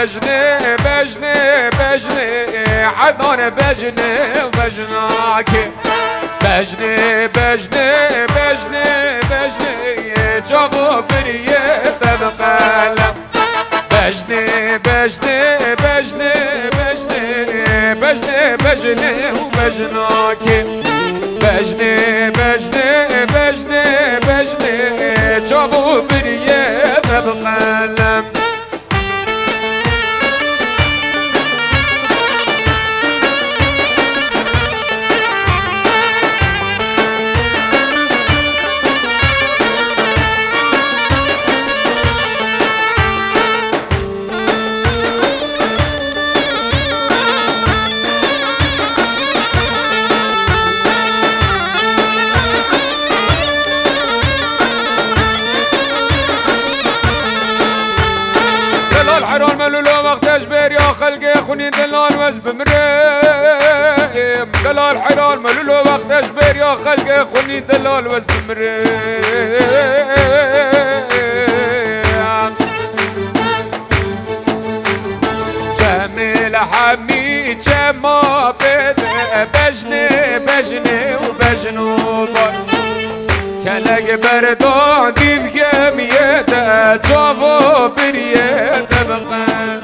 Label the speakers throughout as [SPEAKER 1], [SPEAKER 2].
[SPEAKER 1] بجني بجني بجني عدنان بجني وبجناكي بجني بجني بجني بجني جابو بريه ببقلم بجني بجني بجني بجني بجني بجني وبجناكي بجني بجني بجني بجني جابو بريه ببقلم الحرام ملولو وقت اجبر يا خلقي خوني دلال وز بمريم دلال حرام ملولو وقت اجبر يا خلقي خوني دلال وز بمريم جميل حميد شما بده بجني بجني وبجنوبا كلك بردان ديفقم يده جافو بريده بقى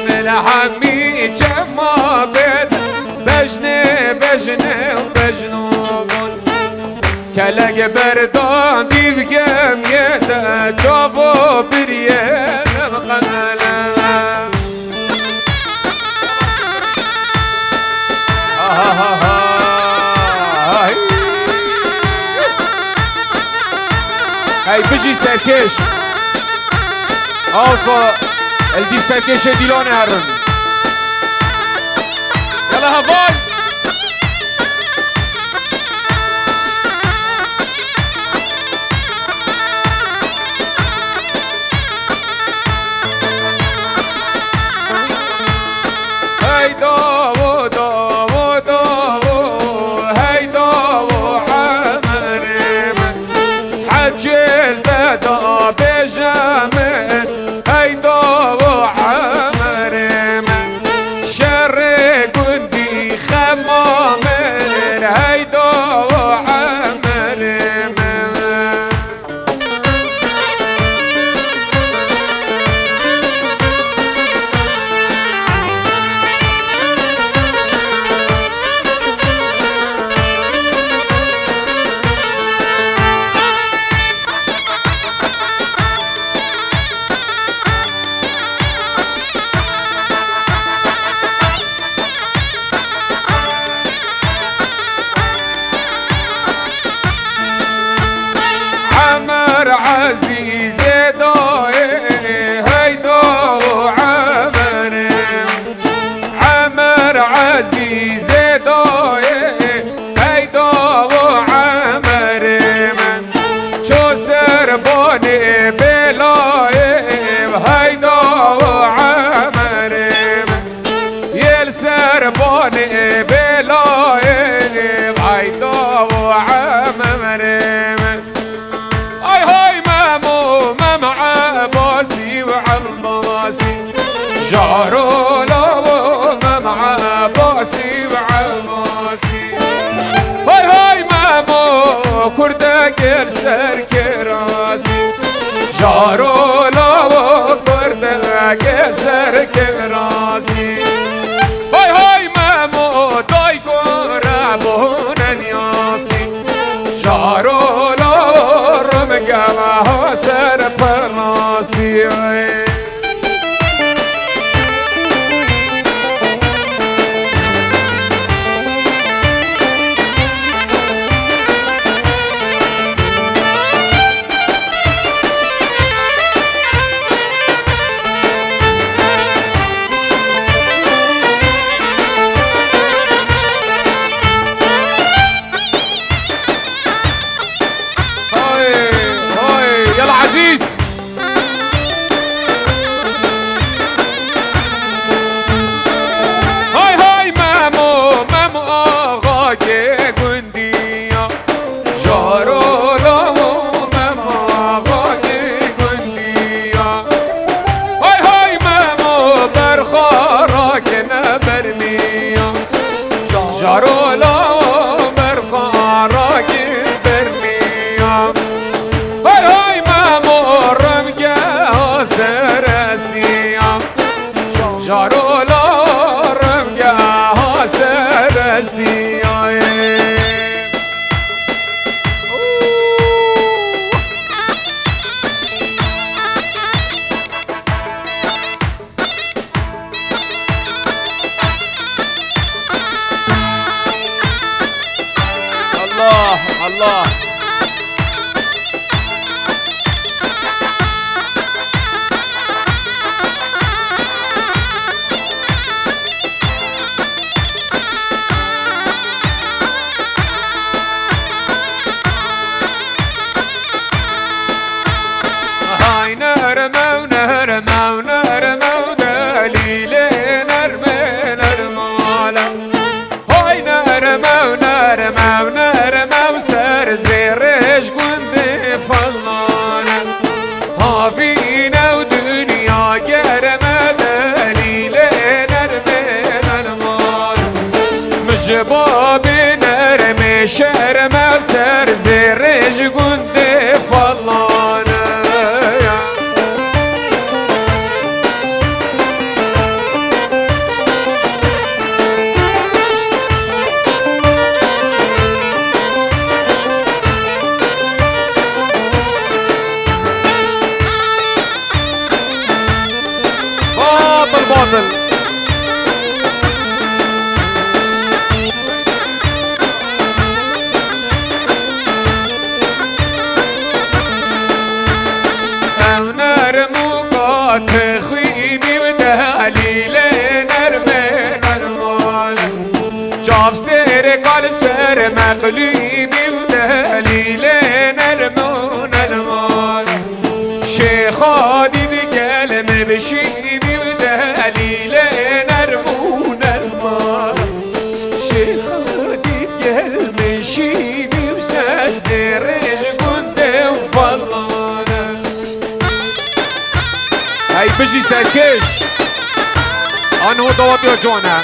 [SPEAKER 1] ملحمي جما بده بجني بجني وبجنوبون كلك بردان ديفقم يده جافو بريده بقى هاي بجي سركش اوصى الدي سركش ديلوني هرن يلا هفاي هاي داو داو داو هاي داو عمري حجل بدا بجامل هيدا وعمر شر قدي خمامر هيدا وعمر عزيز داي هيدا وعمر عمر عزيز داي هيدا وعمر شو سرباني بلاي هيدا وعمر يل سرباني بلاي هيدا وعمر جارو لو مع باسي وعماسي هاي هاي مامو كردك سر كراسي جارو لو كردك سر كراسي هاي هاي مامو داي قربون نياسي جارو لو رمقها سر براسي جارولارم گه سرستی الله الله هاي نرمو نرمو نرمو دليلي نرمي نرمالا هاي نرمو نرمو نرمو سر زيرش قندي فلانا هافينا ودنيا قرمة دليلي نرمي نرمالا مجبابي نرمي شرمة سر زيرش قندي فلانا باطل او نرمو قات خيبي ودهليلي نرمي نرمال جابس تيري قال سر مقليبي ودهليلي نرمو نرمال شيخادي بقلم بشيبي ودهليلي نرمون المال شيخادي بقلم شيبي وسزرج قندي وفلانا هاي بجي سركش انو دوات يا جوانا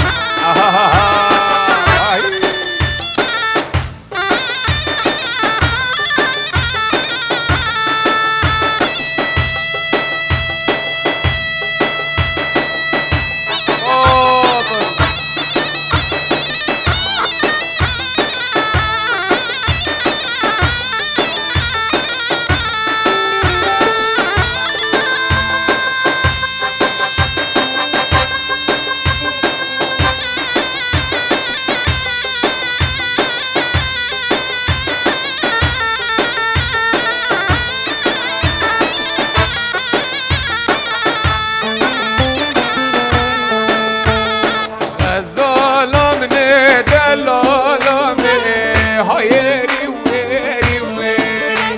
[SPEAKER 1] هايري ويري ويري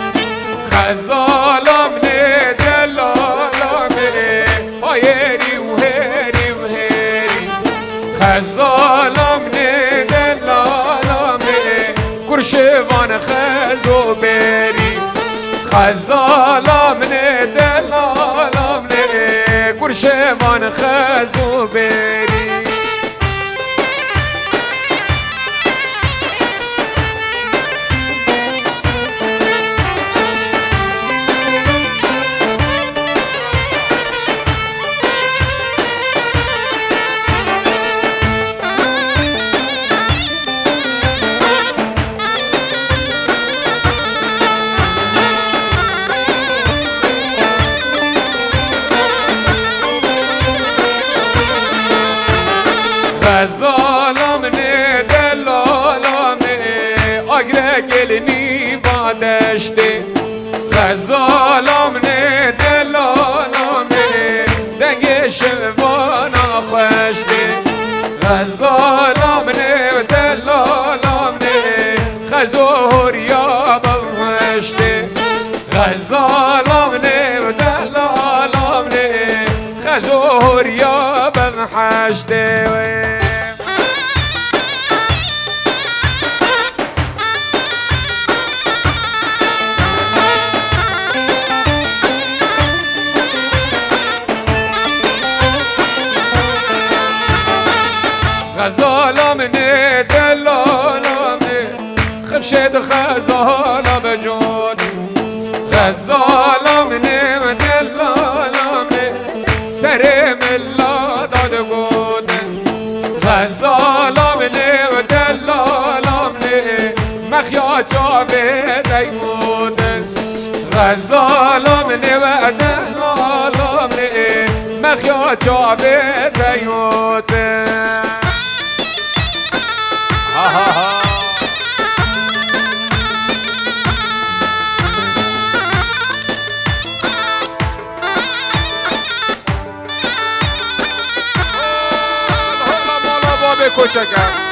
[SPEAKER 1] خزالم ندلالم هايري وهيري وهيري خزالم ندلالم كرشوان خزو بيري خزالم ندلالم كرشوان خزو بيري غزالم ندلالم اگر گلنی وادشته غزالم ندلالم دنگ شوانا خوشته غزالم ندلالم خزوریا بمشته غزالم ندلالم خزوریا بمحشته غزالم ندلالم خمشد خزالم بجود غزالم ندلالم سر ملا داد الظالم نبعد الظالم مخيا جابه ديوته ها ها ها بابا کوچکم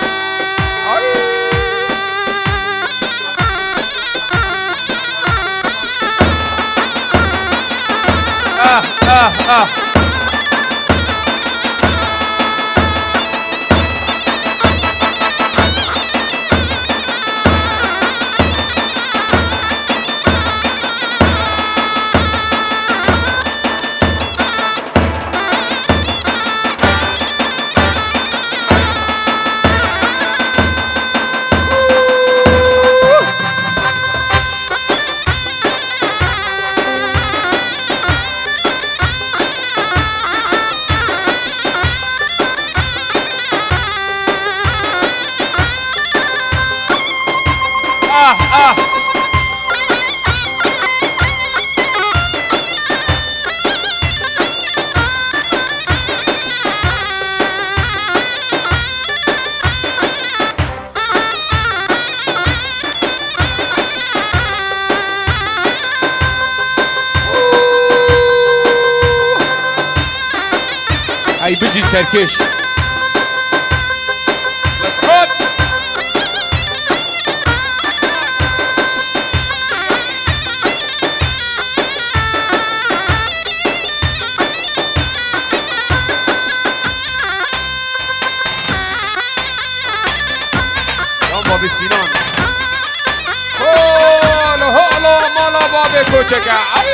[SPEAKER 1] ای بجی سرکش مسعود باب سینان هلا هلا مالا باب کوچکه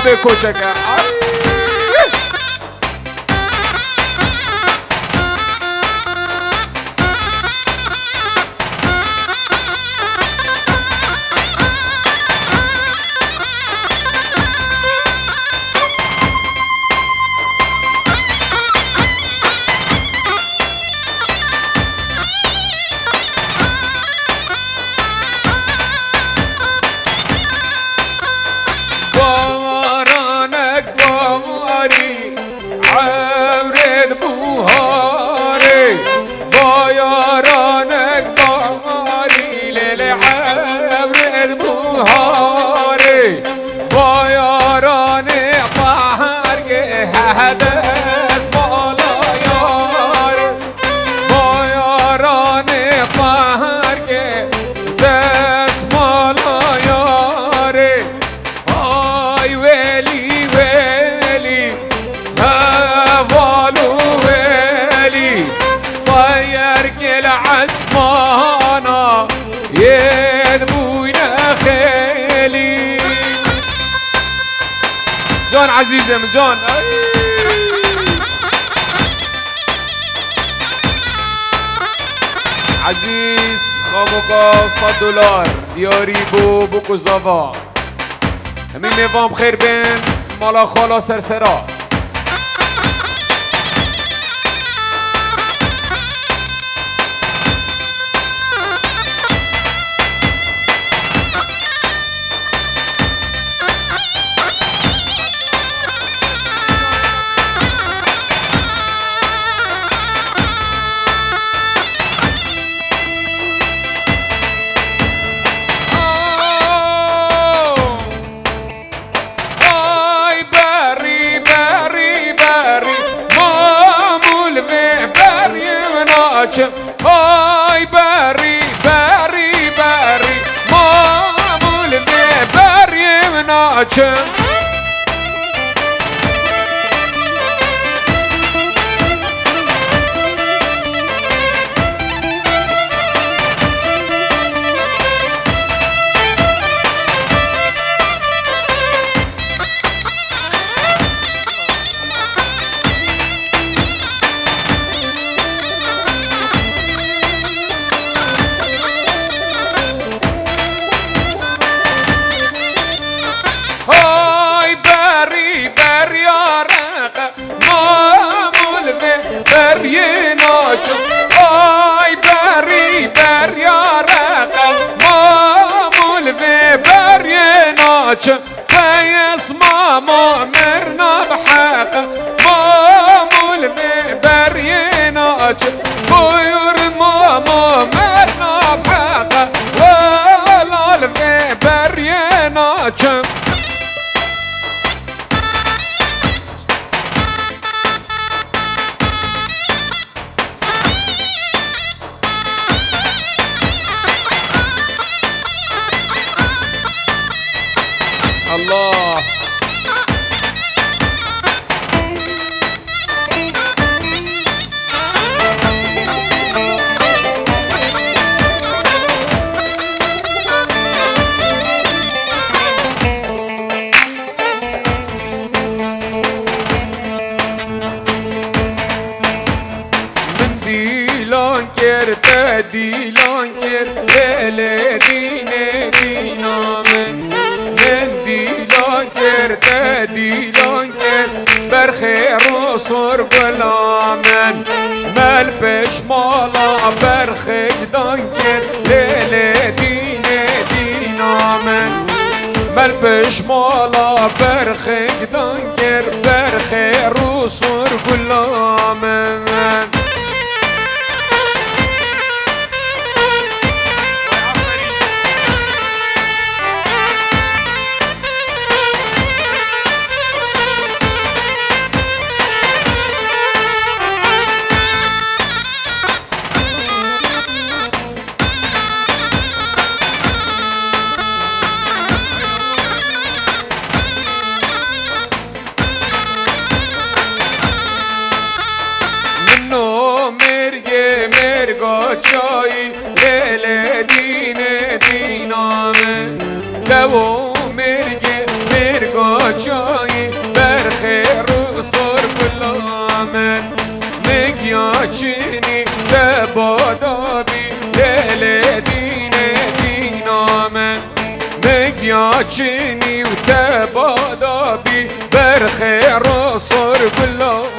[SPEAKER 1] به کوچکه.
[SPEAKER 2] عسمانا يذبونا خيلي
[SPEAKER 1] جان عزيزم جان. عزیز خاموکا $100 دیاری بو کوزاوا همین میوام خیر بین مالا خالا سرسرا. های بری بری بری مامول به بریم ناچم. آی بری بری رقم مامول و بری ناچم پیس ماما مرنا بحق مامول و بری ناچم بویر ماما مرنا بحق ولال و بری ناچم. الله من دیلان کرد دیلان کرد دل دینه دینامه دیلان کرد بر خیر و سر غلامن مل پیش مالا بر خیدان کرد لیل دینه دینامن مل پیش مالا بر خیدان کرد بر خیر و سر غلامن. چای لیل دینه دینامه لو مرگا چای مگیاچینی تبادابی دل دینه دینامه مگیاچینی و تبادابی برخیر و صر بلا